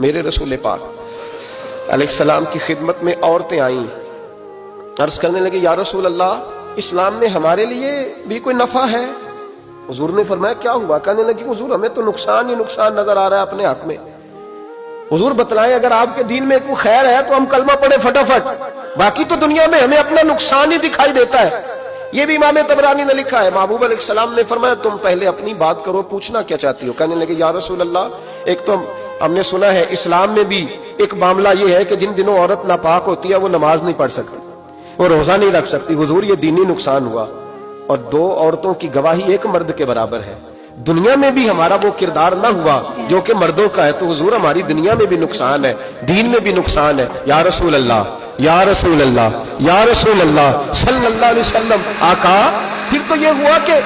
میرے رسول پاک علیہ السلام کی خدمت میں عورتیں آئیں، عرض کرنے لگے یا رسول اللہ اسلام میں ہمارے لیے بھی کوئی نفع ہے؟ حضور نے فرمایا کیا ہوا؟ کہنے لگی حضور ہمیں تو نقصان ہی نقصان نظر آ رہا ہے اپنے حق میں۔ حضور بتلائیں اگر آپ کے دین میں کوئی خیر ہے تو ہم کلمہ پڑھیں فٹافٹ، باقی تو دنیا میں ہمیں اپنا نقصان ہی دکھائی دیتا ہے۔ یہ بھی امام طبرانی نے لکھا ہے، محبوب علیہ السلام نے فرمایا تم پہلے اپنی بات کرو، پوچھنا کیا چاہتی ہو؟ کہنے لگے یا رسول اللہ ایک تو ہم نے سنا ہے اسلام میں بھی ایک معاملہ یہ ہے کہ جن دنوں عورت ناپاک ہوتی ہے وہ نماز نہیں پڑھ سکتی، وہ روزہ نہیں رکھ سکتی۔ حضور یہ دینی نقصان ہوا، اور دو عورتوں کی گواہی ایک مرد کے برابر ہے۔ دنیا میں بھی ہمارا وہ کردار نہ ہوا جو کہ مردوں کا ہے، تو حضور ہماری دنیا میں بھی نقصان ہے، دین میں بھی نقصان ہے۔ یا رسول اللہ یا رسول اللہ یا رسول اللہ صلی اللہ علیہ وسلم۔ آقا پھر تو یہ ہوا کہ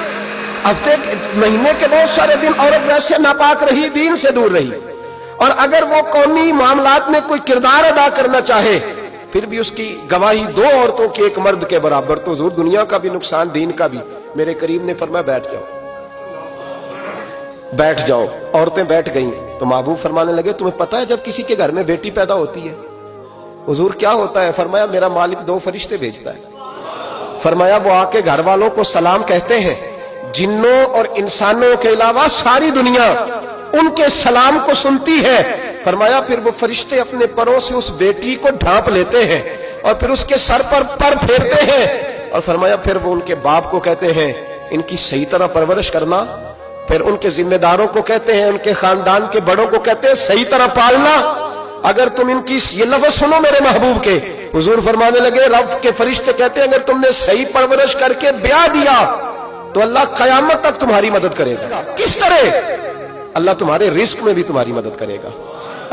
ہفتے مہینے کے بہت سارے دن عورت ویسے ناپاک رہی، دین سے دور رہی، اور اگر وہ قومی معاملات میں کوئی کردار ادا کرنا چاہے پھر بھی اس کی گواہی دو عورتوں کے ایک مرد کے برابر، تو حضور دنیا کا بھی نقصان دین کا بھی۔ میرے کریم نے فرمایا بیٹھ جاؤ بیٹھ جاؤ۔ عورتیں بیٹھ گئیں تو محبوب فرمانے لگے تمہیں پتہ ہے جب کسی کے گھر میں بیٹی پیدا ہوتی ہے حضور کیا ہوتا ہے؟ فرمایا میرا مالک دو فرشتے بھیجتا ہے، فرمایا وہ آ کے گھر والوں کو سلام کہتے ہیں، جنوں اور انسانوں کے علاوہ ساری دنیا ان کے سلام کو سنتی ہے۔ فرمایا پھر وہ فرشتے اپنے پروں سے اس بیٹی کو ڈھانپ لیتے ہیں اور پھر اس کے سر پر پر پھیرتے ہیں، اور فرمایا پھر وہ ان کے باپ کو کہتے ہیں ان کی صحیح طرح پرورش کرنا، پھر ان کے ذمہ داروں کو کہتے ہیں، ان کے خاندان کے بڑوں کو کہتے ہیں صحیح طرح پالنا۔ اگر تم ان کی یہ لفظ سنو میرے محبوب کے، حضور فرمانے لگے رب کے فرشتے کہتے ہیں اگر تم نے صحیح پرورش کر کے بیاہ دیا تو اللہ قیامت تک تمہاری مدد کرے گا۔ کس طرح؟ اللہ تمہارے رزق میں بھی تمہاری مدد کرے گا،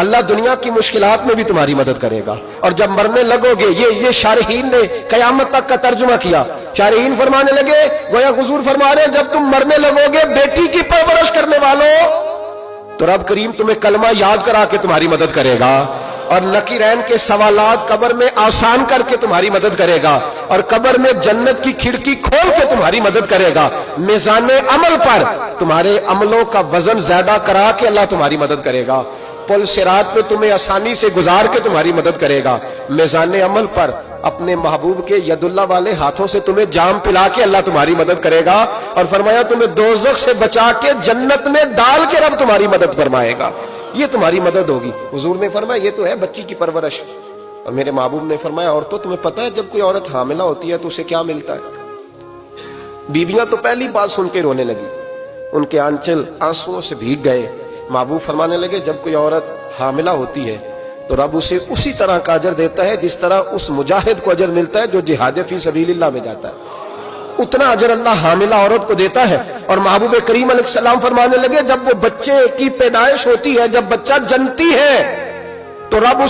اللہ دنیا کی مشکلات میں بھی تمہاری مدد کرے گا، اور جب مرنے لگو گے یہ شارحین نے قیامت تک کا ترجمہ کیا۔ شارحین فرمانے لگے گویا حضور فرما رہے ہیں جب تم مرنے لگو گے بیٹی کی پرورش کرنے والوں تو رب کریم تمہیں کلمہ یاد کرا کے تمہاری مدد کرے گا، اور نکیرین کے سوالات قبر میں آسان کر کے تمہاری مدد کرے گا، اور قبر میں جنت کی کھڑکی کھول کے تمہاری مدد کرے گا۔ میزان عمل پر تمہارے عملوں کا وزن زیادہ کرا کے اللہ تمہاری مدد کرے گا، پل صراط پہ تمہیں آسانی سے گزار کے تمہاری مدد کرے گا، میزان عمل پر اپنے محبوب کے ید اللہ والے ہاتھوں سے تمہیں جام پلا کے اللہ تمہاری مدد کرے گا، اور فرمایا تمہیں دوزخ سے بچا کے جنت میں ڈال کے رب تمہاری مدد فرمائے گا، یہ تمہاری مدد ہوگی۔ حضور نے فرمایا یہ تو ہے بچی کی پرورش، اور میرے محبوب نے فرمایا عورتوں تمہیں پتہ ہے جب کوئی عورت حاملہ ہوتی ہے تو اسے کیا ملتا ہے؟ بیویاں تو پہلی بات سن کے رونے لگی، ان کے آنچل آنسوؤں سے بھیگ گئے۔ محبوب فرمانے لگے جب کوئی عورت حاملہ ہوتی ہے تو رب اسے اسی طرح کا اجر دیتا ہے جس طرح اس مجاہد کو اجر ملتا ہے جو جہاد فی سبیل اللہ میں جاتا ہے، اتنا اجر اللہ حاملہ عورت کو دیتا ہے۔ اور محبوب کریم علیہ السلام فرمانے لگے جب وہ بچے کی پیدائش ہوتی ہے، جب بچہ جنتی ہے تو رب